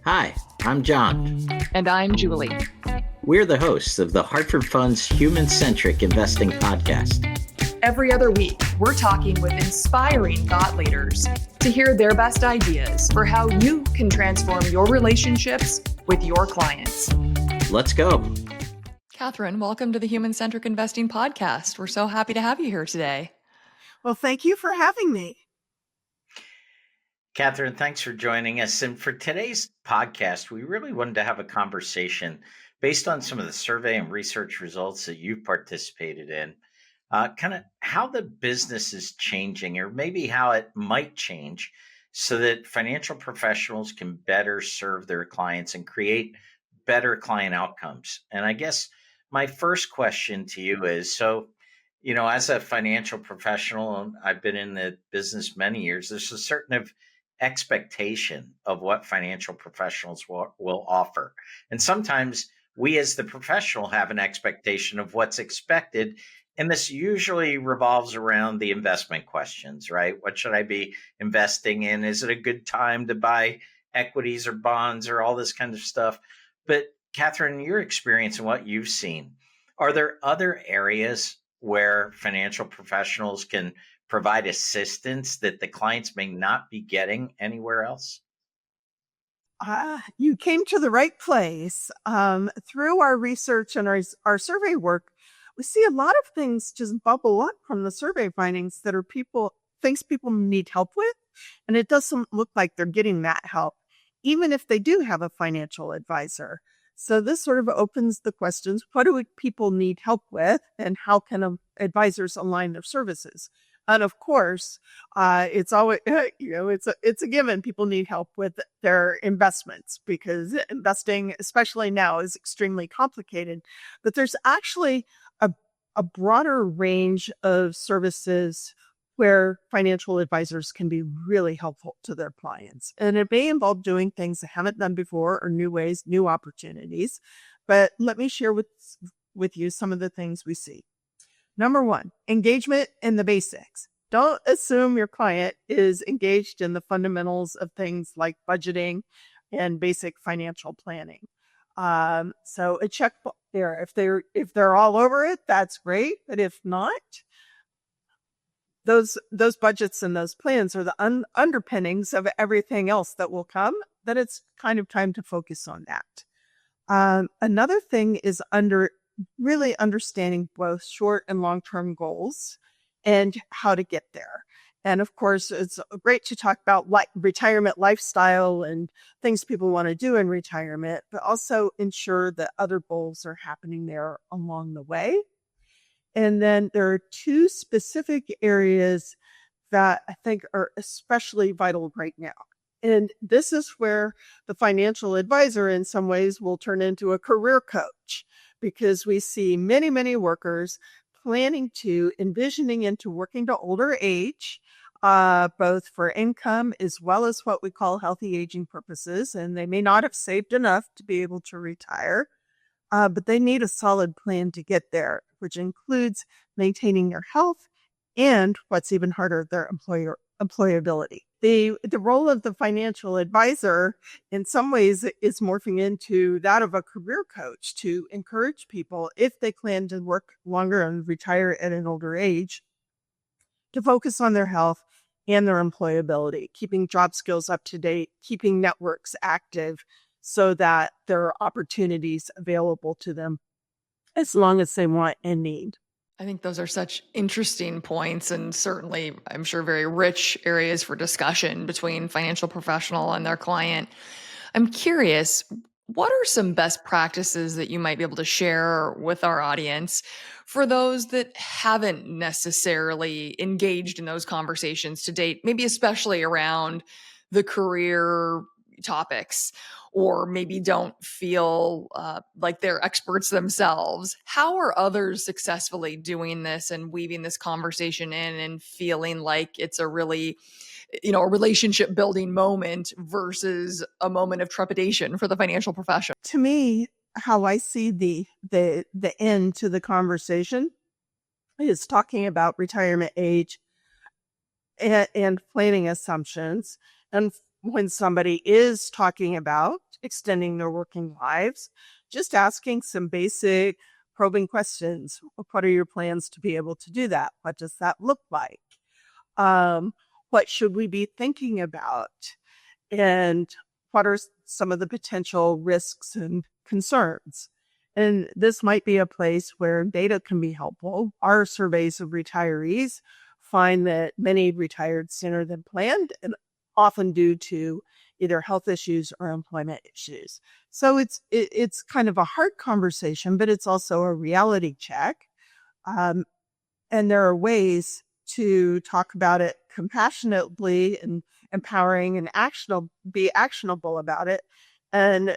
Hi, I'm John. And I'm Julie. We're the hosts of the Hartford Fund's Human Centric Investing Podcast. Every other week, we're talking with inspiring thought leaders to hear their best ideas for how you can transform your relationships with your clients. Let's go. Catherine, welcome to the Human Centric Investing Podcast. We're so happy to have you here today. Well, thank you for having me. Catherine, thanks for joining us. And for today's podcast, we really wanted to have a conversation based on some of the survey and research results that you've participated in, kind of how the business is changing, or maybe how it might change, so that financial professionals can better serve their clients and create better client outcomes. And I guess my first question to you is, as a financial professional, and I've been in the business many years, there's a certain expectation of what financial professionals will offer. And sometimes we as the professional have an expectation of what's expected. And this usually revolves around the investment questions, right? What should I be investing in? Is it a good time to buy equities or bonds or all this kind of stuff? But Catherine, in your experience and what you've seen, are there other areas where financial professionals can provide assistance that the clients may not be getting anywhere else? You came to the right place. Through our research and our survey work, we see a lot of things just bubble up from the survey findings that are things people need help with. And it doesn't look like they're getting that help, even if they do have a financial advisor. So this sort of opens the questions: what do people need help with, and how can advisors align their services? And of course, it's always, it's a given. People need help with their investments, because investing, especially now, is extremely complicated. But there's actually a broader range of services where financial advisors can be really helpful to their clients. And it may involve doing things they haven't done before, or new ways, new opportunities. But let me share with you some of the things we see. Number one, engagement in the basics. Don't assume your client is engaged in the fundamentals of things like budgeting and basic financial planning. So a check there. If they're all over it, that's great. But if not, those budgets and those plans are the underpinnings of everything else that will come. That it's kind of time to focus on that. Another thing is really understanding both short and long-term goals and how to get there. And of course, it's great to talk about retirement lifestyle and things people want to do in retirement, but also ensure that other goals are happening there along the way. And then there are two specific areas that I think are especially vital right now. And this is where the financial advisor in some ways will turn into a career coach, because we see many, many workers envisioning into working to older age, both for income as well as what we call healthy aging purposes. And they may not have saved enough to be able to retire, but they need a solid plan to get there, which includes maintaining their health and, what's even harder, their employability. The role of the financial advisor in some ways is morphing into that of a career coach, to encourage people, if they plan to work longer and retire at an older age, to focus on their health and their employability, keeping job skills up to date, keeping networks active, so that there are opportunities available to them as long as they want and need. I think those are such interesting points, and certainly, I'm sure, very rich areas for discussion between financial professional and their client. I'm curious, what are some best practices that you might be able to share with our audience for those that haven't necessarily engaged in those conversations to date, maybe especially around the career topics, or maybe don't feel like they're experts themselves? How are others successfully doing this and weaving this conversation in and feeling like it's a really, a relationship building moment versus a moment of trepidation for the financial profession? To me, how I see the end to the conversation is talking about retirement age and planning assumptions. And when somebody is talking about extending their working lives, just asking some basic probing questions. What are your plans to be able to do that? What does that look like? Um, what should we be thinking about? And what are some of the potential risks and concerns? And this might be a place where data can be helpful. Our surveys of retirees find that many retired sooner than planned, and often due to either health issues or employment issues. So it's kind of a hard conversation, but it's also a reality check. Um, and there are ways to talk about it compassionately and empowering and be actionable about it. And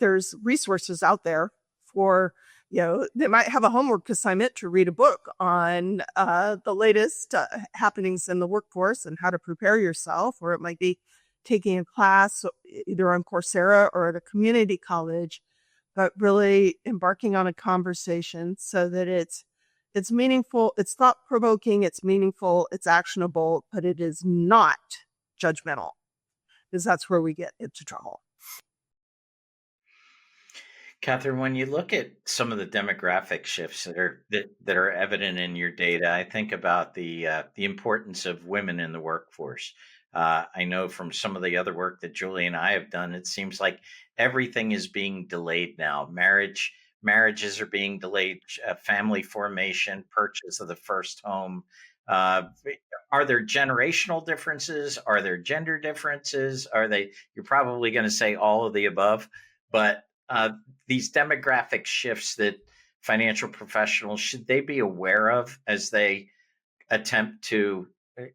there's resources out there for, they might have a homework assignment to read a book on the latest happenings in the workforce and how to prepare yourself, or it might be taking a class either on Coursera or at a community college, but really embarking on a conversation so that it's meaningful, it's thought provoking, it's meaningful, it's actionable, but it is not judgmental, because that's where we get into trouble. Catherine, when you look at some of the demographic shifts that are evident in your data, I think about the importance of women in the workforce. I know from some of the other work that Julie and I have done, it seems like everything is being delayed now. Marriages are being delayed, family formation, purchase of the first home. Uh, are there generational differences? Are there gender differences? Are they? You're probably going to say all of the above, but these demographic shifts that financial professionals, should they be aware of as they attempt to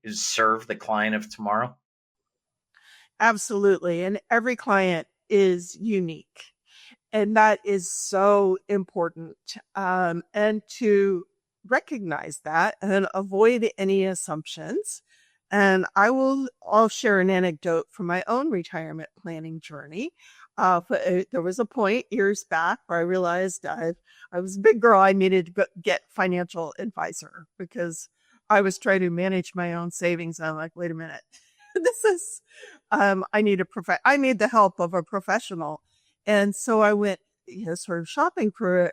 serve the client of tomorrow? Absolutely. And every client is unique. And that is so important. And to recognize that and avoid any assumptions. And I'll share an anecdote from my own retirement planning journey. There was a point years back where I realized I was a big girl. I needed to get financial advisor because I was trying to manage my own savings. And I'm like, wait a minute, this is, I need the help of a professional. And so I went, sort of shopping for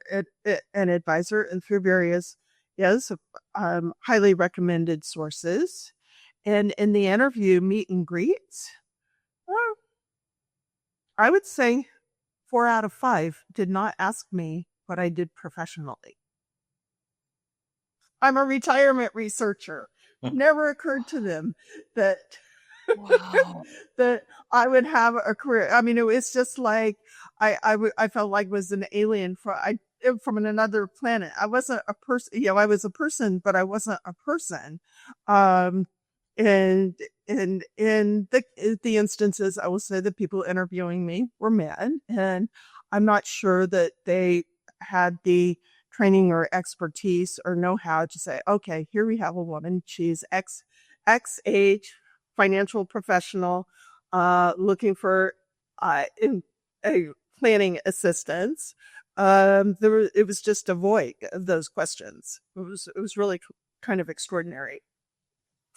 an advisor and through various, highly recommended sources. And in the interview, meet and greets, well, I would say 4 out of 5 did not ask me what I did professionally. I'm a retirement researcher. Never occurred to them that Wow. that I would have a career. I mean, it was just like I felt like was an alien from another planet. I wasn't a person. I was a person, but I wasn't a person. Um, and in the instances, I will say the people interviewing me were men, and I'm not sure that they had the training or expertise or know-how to say, okay, here we have a woman. She's X age, financial professional, looking for a planning assistance. It was just a void of those questions. It was really kind of extraordinary.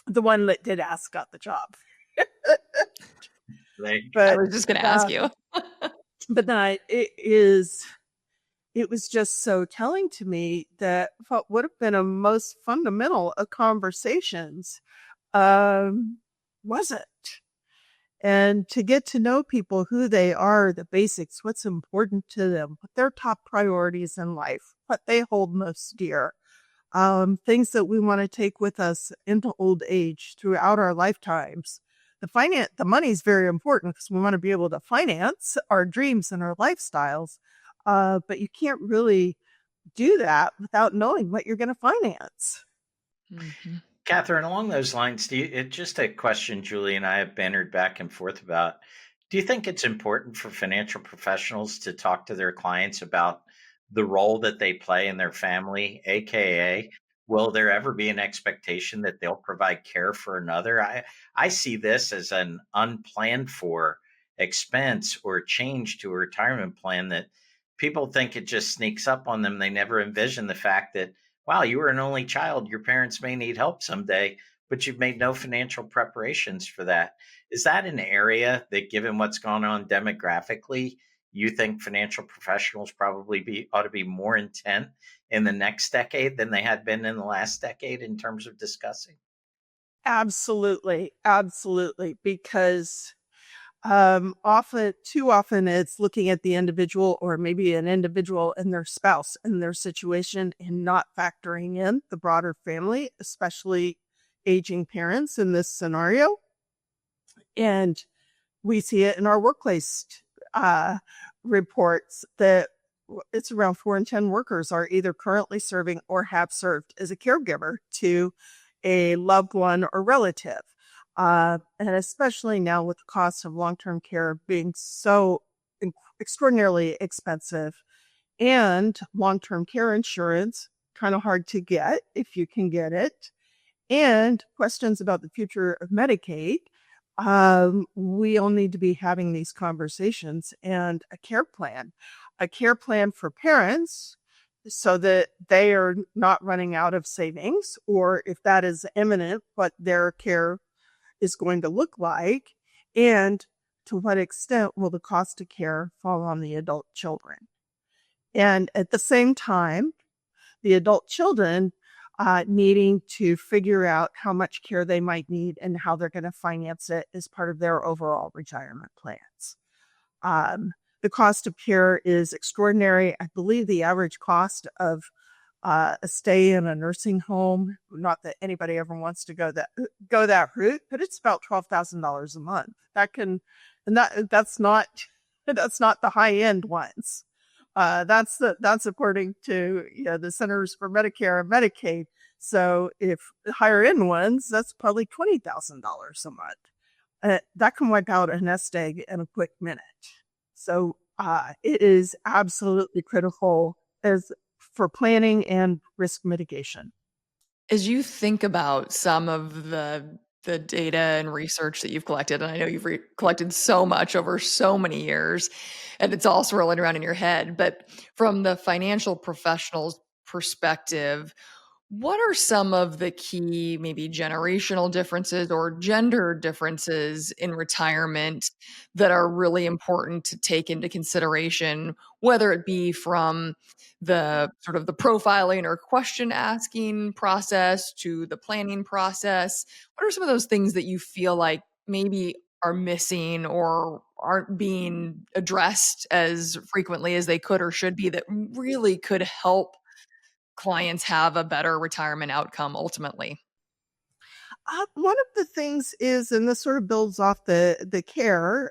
The one that did ask got the job. Like, I But was just going to ask you. then it was just so telling to me that what would have been a most fundamental of conversations wasn't. And to get to know people, who they are, the basics, what's important to them, what their top priorities in life, what they hold most dear, things that we want to take with us into old age throughout our lifetimes. The money is very important because we want to be able to finance our dreams and our lifestyles. But you can't really do that without knowing what you're going to finance. Mm-hmm. Catherine, along those lines, just a question Julie and I have bantered back and forth about. Do you think it's important for financial professionals to talk to their clients about the role that they play in their family, aka will there ever be an expectation that they'll provide care for another? I see this as an unplanned for expense or change to a retirement plan that people think it just sneaks up on them. They never envision the fact that, wow, you were an only child. Your parents may need help someday, but you've made no financial preparations for that. Is that an area that, given what's gone on demographically, you think financial professionals probably ought to be more intent in the next decade than they had been in the last decade in terms of discussing? Absolutely. Absolutely. Because too often it's looking at the individual or maybe an individual and their spouse and their situation and not factoring in the broader family, especially aging parents in this scenario. And we see it in our workplace uh, reports that it's around 4 in 10 workers are either currently serving or have served as a caregiver to a loved one or relative. And especially now with the cost of long-term care being so extraordinarily expensive and long-term care insurance kind of hard to get if you can get it, and questions about the future of Medicaid, we all need to be having these conversations and a care plan for parents so that they are not running out of savings, or if that is imminent, what their care is going to look like, and to what extent will the cost of care fall on the adult children. And at the same time, the adult children needing to figure out how much care they might need and how they're going to finance it as part of their overall retirement plans. Um, the cost of care is extraordinary. I believe the average cost of a stay in a nursing home, not that anybody ever wants to go that route, but it's about $12,000 a month. That's not the high end ones. That's according to the Centers for Medicare and Medicaid. So if higher end ones, that's probably $20,000 a month. That can wipe out a nest egg in a quick minute. So it is absolutely critical as for planning and risk mitigation. As you think about some of the data and research that you've collected, and I know you've collected so much over so many years, and it's all swirling around in your head, but from the financial professional's perspective, what are some of the key, maybe generational differences or gender differences in retirement that are really important to take into consideration, whether it be from the sort of the profiling or question asking process to the planning process? What are some of those things that you feel like maybe are missing or aren't being addressed as frequently as they could or should be that really could help clients have a better retirement outcome ultimately? One of the things is, and this sort of builds off the care,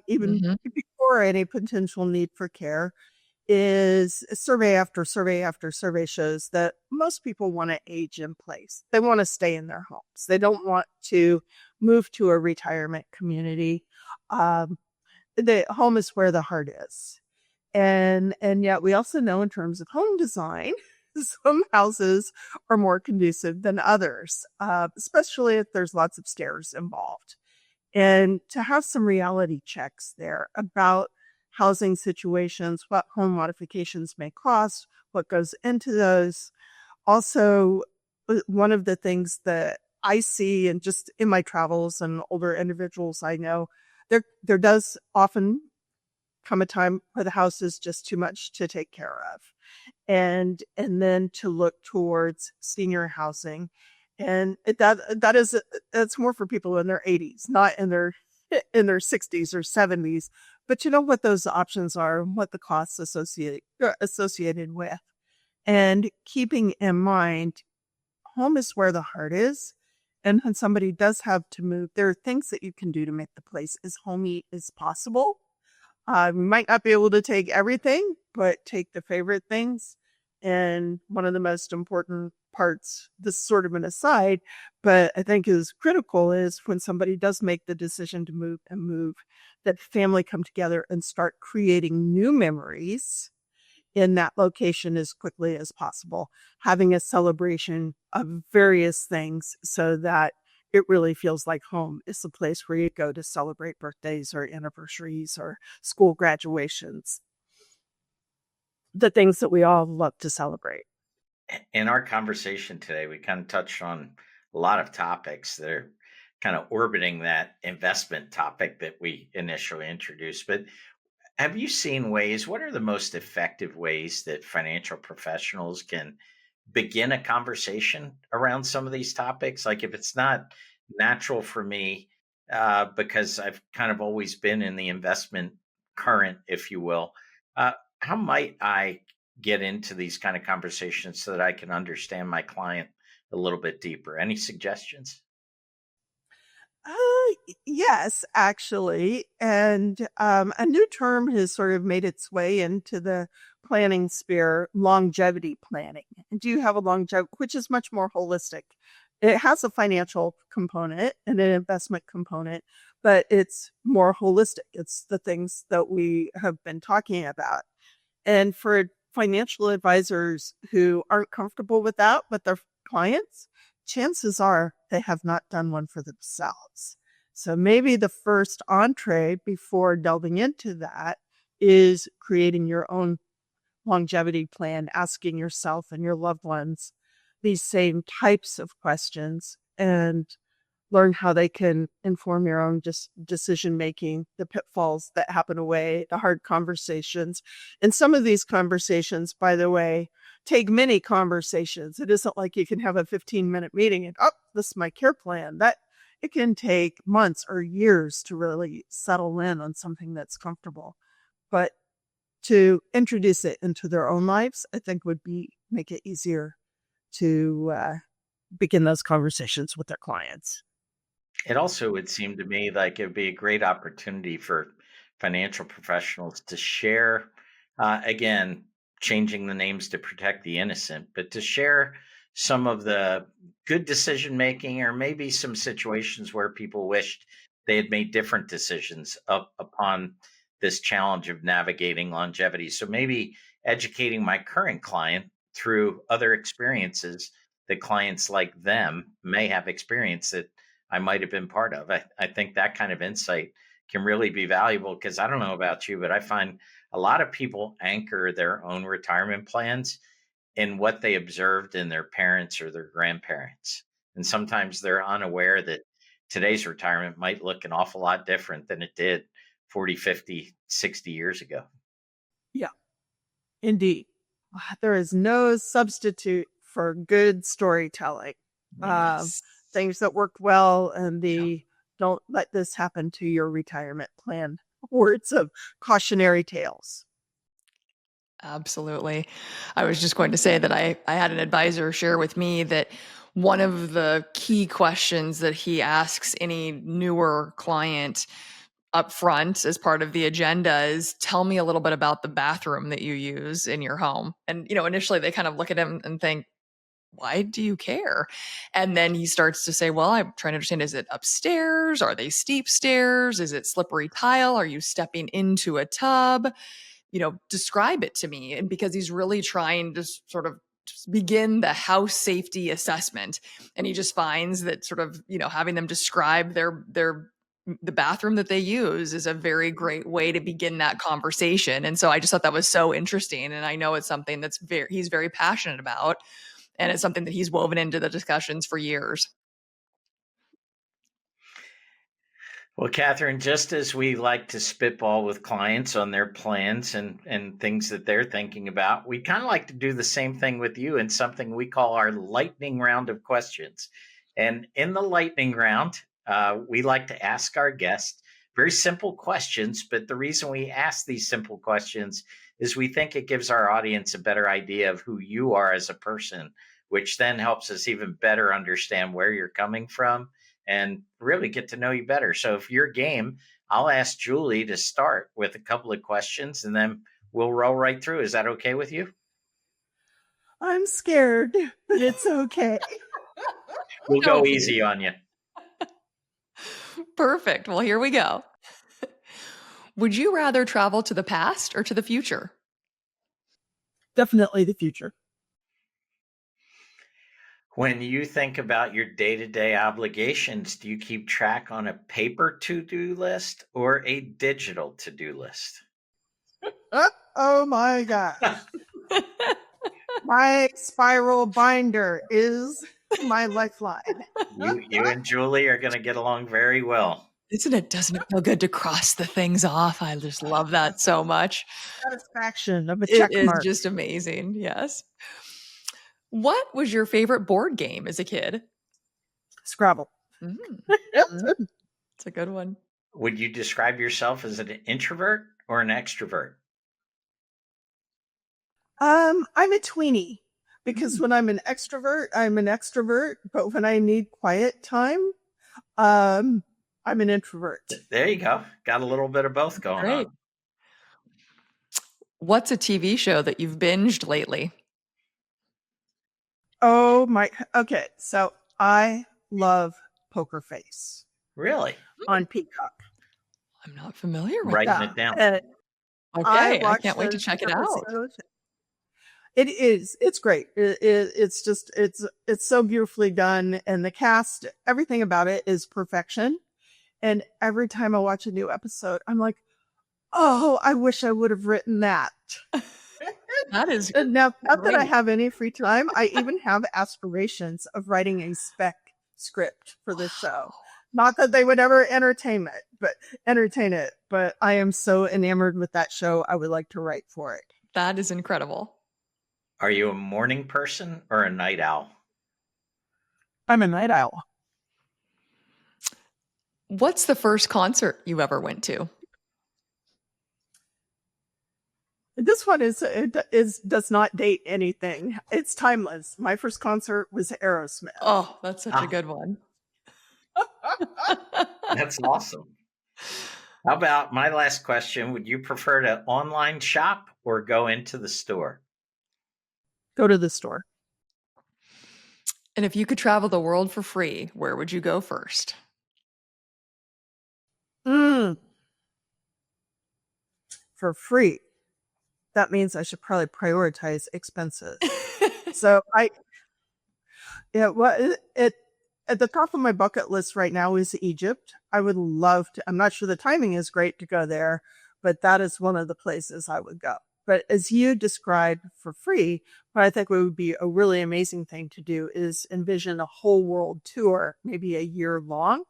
even Mhm. before any potential need for care, is survey after survey after survey shows that most people want to age in place. They want to stay in their homes. They don't want to move to a retirement community. Um, the home is where the heart is. And yet we also know in terms of home design, some houses are more conducive than others, especially if there's lots of stairs involved. And to have some reality checks there about housing situations, what home modifications may cost, what goes into those. Also, one of the things that I see and just in my travels and older individuals I know, there does often come a time where the house is just too much to take care of. And then to look towards senior housing. And that's more for people in their 80s, not in their 60s or 70s. But you know what those options are and what the costs associated with. And keeping in mind, home is where the heart is. And when somebody does have to move, there are things that you can do to make the place as homey as possible. We might not be able to take everything, but take the favorite things. And one of the most important parts, this is sort of an aside, but I think is critical, is when somebody does make the decision to move, that family come together and start creating new memories in that location as quickly as possible, having a celebration of various things so that it really feels like home is the place where you go to celebrate birthdays or anniversaries or school graduations, the things that we all love to celebrate. In our conversation today, we kind of touched on a lot of topics that are kind of orbiting that investment topic that we initially introduced. But have you seen ways, what are the most effective ways that financial professionals can begin a conversation around some of these topics? Like if it's not natural for me, because I've kind of always been in the investment current, if you will, uh, how might I get into these kind of conversations so that I can understand my client a little bit deeper? Any suggestions? Yes, actually. And a new term has sort of made its way into the planning sphere, longevity planning. And do you have a longevity, which is much more holistic? It has a financial component and an investment component, but it's more holistic. It's the things that we have been talking about. And for financial advisors who aren't comfortable with that, but their clients, chances are they have not done one for themselves. So maybe the first entree before delving into that is creating your own longevity plan, asking yourself and your loved ones these same types of questions and learn how they can inform your own decision making, the pitfalls that happen away, the hard conversations. And some of these conversations, by the way, take many conversations. It isn't like you can have a 15-minute meeting and, oh, this is my care plan. That it can take months or years to really settle in on something that's comfortable. But to introduce it into their own lives, I think would be make it easier to begin those conversations with their clients. It also would seem to me like it would be a great opportunity for financial professionals to share, again, changing the names to protect the innocent, but to share some of the good decision making or maybe some situations where people wished they had made different decisions upon this challenge of navigating longevity. So maybe educating my current client through other experiences that clients like them may have experienced that I might have been part of. I think that kind of insight can really be valuable because I don't know about you, but I find a lot of people anchor their own retirement plans in what they observed in their parents or their grandparents. And sometimes they're unaware that today's retirement might look an awful lot different than it did 40, 50, 60 years ago. Yeah, indeed. There is no substitute for good storytelling. Uh, Yes. Things that worked well and the don't let this happen to your retirement plan words of cautionary tales. Absolutely. I was just going to say that I had an advisor share with me that one of the key questions that he asks any newer client up front as part of the agenda is tell me a little bit about the bathroom that you use in your home. And initially they kind of look at him and think, why do you care? And then he starts to say, well, I'm trying to understand, is it upstairs? Are they steep stairs? Is it slippery tile? Are you stepping into a tub? Describe it to me. And because he's really trying to sort of just begin the house safety assessment. And he just finds that sort of, having them describe the bathroom that they use is a very great way to begin that conversation. And so I just thought that was so interesting. And I know it's something he's very passionate about. And it's something that he's woven into the discussions for years. Well, Catherine, just as we like to spitball with clients on their plans and things that they're thinking about, we kind of like to do the same thing with you in something we call our lightning round of questions. And in the lightning round, we like to ask our guests very simple questions. But the reason we ask these simple questions is we think it gives our audience a better idea of who you are as a person, which then helps us even better understand where you're coming from and really get to know you better. So if you're game, I'll ask Julie to start with a couple of questions and then we'll roll right through. Is that okay with you? I'm scared, but it's okay. We'll go Don't be. easy on you. Perfect. Well, here we go. Would you rather travel to the past or to the future? Definitely the future. When you think about your day to day obligations, do you keep track on a paper to do list or a digital to do list? Oh my gosh. My spiral binder is My lifeline. You and Julie are going to get along very well. Doesn't it feel good to cross the things off? I just love that so much. Satisfaction of a It check is mark. just amazing. Yes. What was your favorite board game as a kid? Scrabble. It's a good one. Would you describe yourself as an introvert or an extrovert? I'm a tweenie because when I'm an extrovert, but when I need quiet time, I'm an introvert. There you go. Got a little bit of both going Great. on. What's a TV show that you've binged lately? Oh my, okay. So I love Poker Face Really? on Peacock. I'm not familiar with Writing that. it down. Okay, I watched can't wait to those check it out. episodes. It is. It's great. It's just, it's so beautifully done. And the cast, everything about it is perfection. And every time I watch a new episode, I'm like, oh, I wish I would have written that. That is And now, not that I great. have any free time, I even have aspirations of writing a spec script for this show. Not that they would ever entertain it, but I am so enamored with that show. I would like to write for it. That is incredible. Are you a morning person or a night owl? I'm a night owl. What's the first concert you ever went to? This one does not date anything. It's timeless. My first concert was Aerosmith. Oh, that's such a good one. That's awesome. How about my last question? Would you prefer to online shop or go into the store? Go to the store. And if you could travel the world for free, where would you go first? For free. That means I should probably prioritize expenses. So at the top of my bucket list right now is Egypt. I would love to. I'm not sure the timing is great to go there, but that is one of the places I would go. But as you described for free, what I think would be a really amazing thing to do is envision a whole world tour, maybe a year long,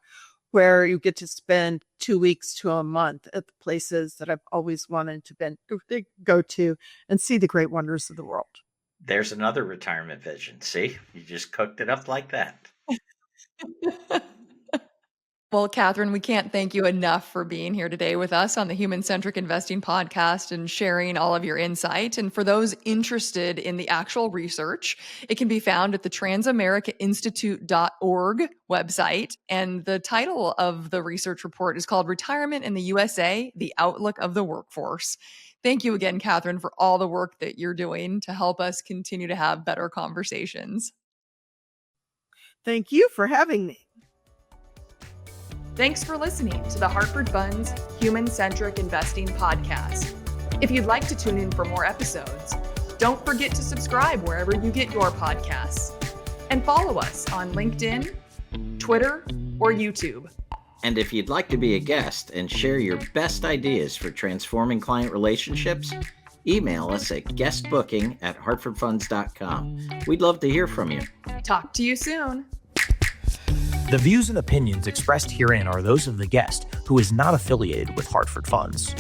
where you get to spend 2 weeks to a month at the places that I've always wanted to go to and see the great wonders of the world. There's another retirement vision. See, you just cooked it up like that. Well, Catherine, we can't thank you enough for being here today with us on the Human Centric Investing podcast and sharing all of your insight. And for those interested in the actual research, it can be found at the transamericainstitute.org website. And the title of the research report is called Retirement in the USA, the Outlook of the Workforce. Thank you again, Catherine, for all the work that you're doing to help us continue to have better conversations. Thank you for having me. Thanks for listening to the Hartford Funds Human Centric Investing Podcast. If you'd like to tune in for more episodes, don't forget to subscribe wherever you get your podcasts. And follow us on LinkedIn, Twitter, or YouTube. And if you'd like to be a guest and share your best ideas for transforming client relationships, email us at guestbooking@hartfordfunds.com. We'd love to hear from you. Talk to you soon. The views and opinions expressed herein are those of the guest, who is not affiliated with Hartford Funds.